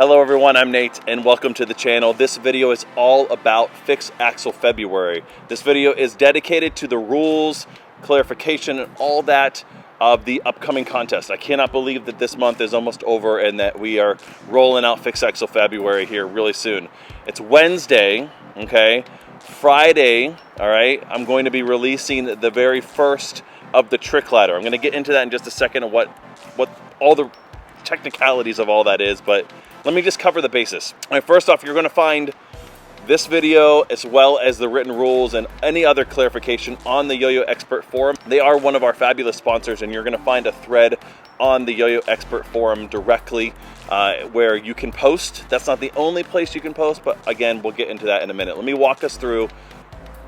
Hello everyone, I'm Nate and welcome to the channel. This video is all about Fix Axle February. This video is dedicated to the rules, clarification, and all that of the upcoming contest. I cannot believe that this month is almost over and that we are rolling out Fix Axle February here really soon. It's Wednesday, okay? Friday, all right, I'm going to be releasing the very first of the trick ladder. I'm going to get into that in just a second of what all the technicalities of all that is, but let me just cover the basis. All right, first off, you're going to find this video as well as the written rules and any other clarification on the Yoyo Expert Forum. They are one of our fabulous sponsors, and you're going to find a thread on the Yoyo Expert Forum directly where you can post. That's not the only place you can post, but again, we'll get into that in a minute. Let me walk us through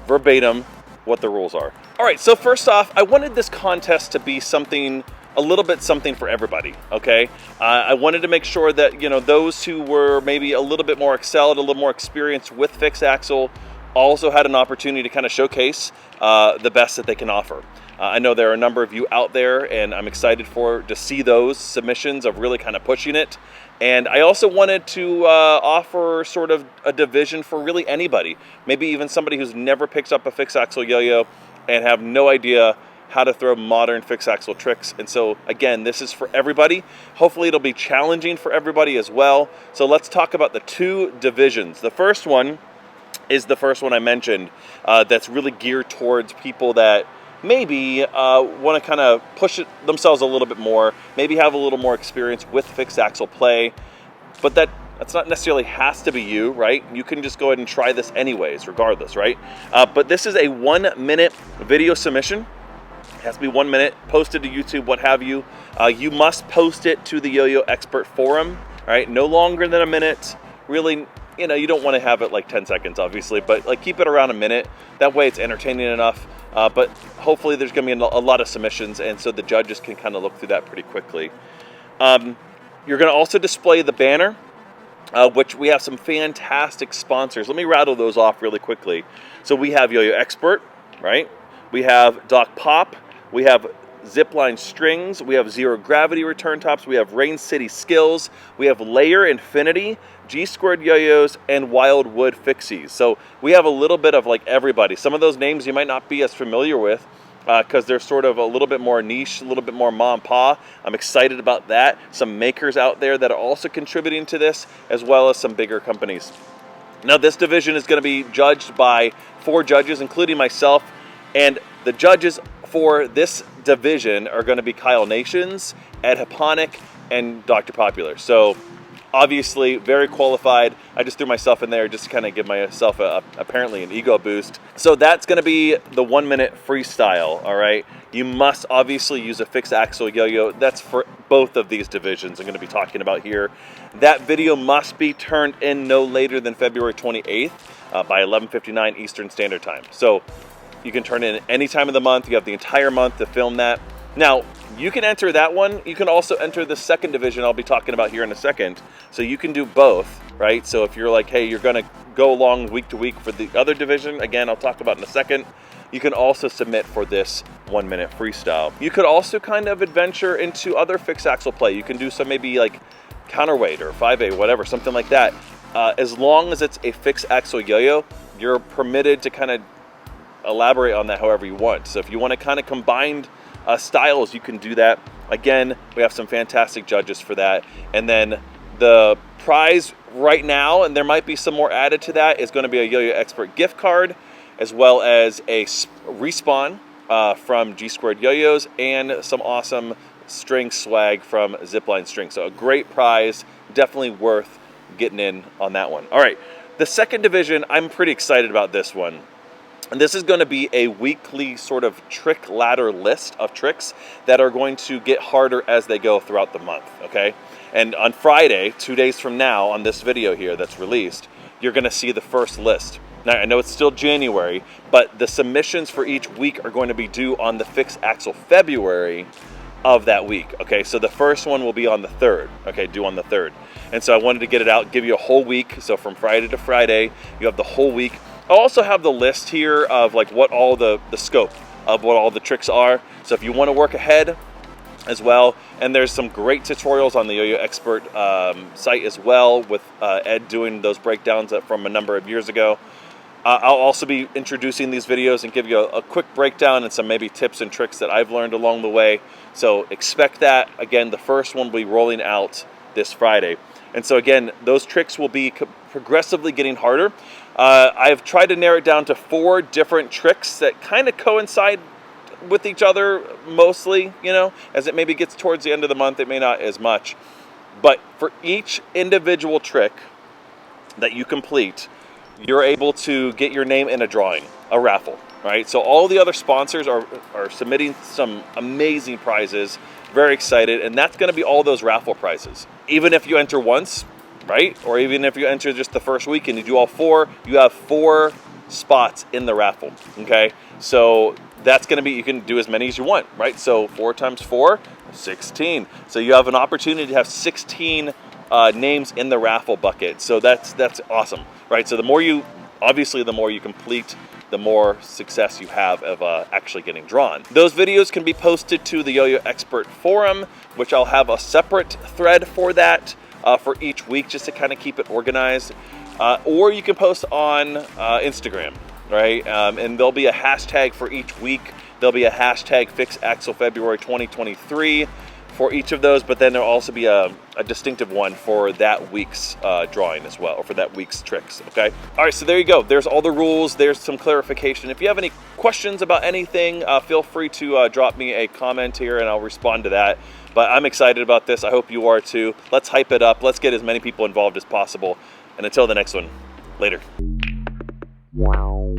verbatim what the rules are. All right, so first off, I wanted this contest to be a little bit something for everybody, okay? I wanted to make sure that, you know, those who were maybe a little bit more excelled, a little more experienced with fixed axle also had an opportunity to kind of showcase the best that they can offer. I know there are a number of you out there, and I'm excited to see those submissions of really kind of pushing it. And I also wanted to offer sort of a division for really anybody, maybe even somebody who's never picked up a fixed axle yo-yo and have no idea how to throw modern fixed axle tricks. And so again, this is for everybody. Hopefully it'll be challenging for everybody as well. So let's talk about the two divisions. The first one is the first one I mentioned that's really geared towards people that maybe want to kind of push themselves a little bit more, maybe have a little more experience with fixed axle play, but that's not necessarily has to be you, right? You can just go ahead and try this anyways, regardless, right? But this is a 1 minute video submission. It has to be 1 minute, posted to YouTube, what have you. You must post it to the Yoyo Expert Forum, all right? No longer than a minute. Really, you know, you don't want to have it like 10 seconds, obviously, but like keep it around a minute. That way it's entertaining enough. But hopefully there's going to be a lot of submissions, and so the judges can kind of look through that pretty quickly. You're going to also display the banner, which we have some fantastic sponsors. Let me rattle those off really quickly. So we have Yoyo Expert, right? We have Doc Pop. We have Zipline Strings, we have Zero Gravity Return Tops, we have Rain City Skills, we have Layer Infinity, G-Squared Yo-Yos, and Wildwood Fixies. So we have a little bit of like everybody. Some of those names you might not be as familiar with because they're sort of a little bit more niche, a little bit more mom and pa. I'm excited about that. Some makers out there that are also contributing to this, as well as some bigger companies. Now this division is going to be judged by 4 judges, including myself, and the judges for this division are going to be Kyle Nations, Ed Haponik, and Dr. Popular. So obviously very qualified. I just threw myself in there just to kind of give myself apparently an ego boost. So that's going to be the 1 minute freestyle, all right? You must obviously use a fixed axle yo-yo. That's for both of these divisions I'm going to be talking about here. That video must be turned in no later than February 28th by 11:59 Eastern Standard Time. So you can turn in any time of the month. You have the entire month to film that. Now, you can enter that one. You can also enter the second division I'll be talking about here in a second. So you can do both, right? So if you're like, hey, you're going to go along week to week for the other division, again, I'll talk about in a second. You can also submit for this 1 minute freestyle. You could also kind of adventure into other fixed axle play. You can do some maybe like counterweight or 5A, whatever, something like that. As long as it's a fixed axle yo-yo, you're permitted to kind of elaborate on that however you want. So if you want to kind of combine styles, you can do that. Again, we have some fantastic judges for that. And then the prize right now, and there might be some more added to that, is going to be a Yoyo Expert gift card, as well as a respawn from G-Squared Yo-Yos, and some awesome string swag from Zipline Strings. So a great prize, definitely worth getting in on that one. All right, the second division, I'm pretty excited about this one. And this is going to be a weekly sort of trick ladder list of tricks that are going to get harder as they go throughout the month, okay? And on Friday, 2 days from now, on this video here that's released, you're going to see the first list. Now, I know it's still January, but the submissions for each week are going to be due on the Fixed Axle February of that week, okay? So the first one will be on the 3rd, okay, due on the 3rd. And so I wanted to get it out, give you a whole week. So from Friday to Friday, you have the whole week. I'll also have the list here of like what all the scope of what all the tricks are. So if you want to work ahead, as well. And there's some great tutorials on the Yoyo Expert site as well, with Ed doing those breakdowns from a number of years ago. I'll also be introducing these videos and give you a quick breakdown and some maybe tips and tricks that I've learned along the way. So expect that. Again, the first one will be rolling out this Friday. And so again, those tricks will be progressively getting harder. I've tried to narrow it down to 4 different tricks that kind of coincide with each other mostly, you know, as it maybe gets towards the end of the month, it may not as much. But for each individual trick that you complete, you're able to get your name in a drawing, a raffle, right? So all the other sponsors are submitting some amazing prizes. Very excited, and that's going to be all those raffle prizes. Even if you enter once, right? Or even if you enter just the first week and you do all 4, you have 4 spots in the raffle, okay? So that's going to be, you can do as many as you want, right? So 4 times 4, 16. So you have an opportunity to have 16 names in the raffle bucket. So that's awesome, right? So the more you, obviously the more you complete, the more success you have of actually getting drawn. Those videos can be posted to the Yoyo Expert forum, which I'll have a separate thread for that for each week, just to kind of keep it organized. Or you can post on Instagram, right? And there'll be a hashtag for each week. There'll be a hashtag FixAxleFebruary 2023 for each of those, but then there'll also be a distinctive one for that week's drawing as well, or for that week's tricks, okay? All right, so there you go. There's all the rules. There's some clarification. If you have any questions about anything, feel free to drop me a comment here and I'll respond to that. But I'm excited about this. I hope you are too. Let's hype it up. Let's get as many people involved as possible. And until the next one, later. Wow.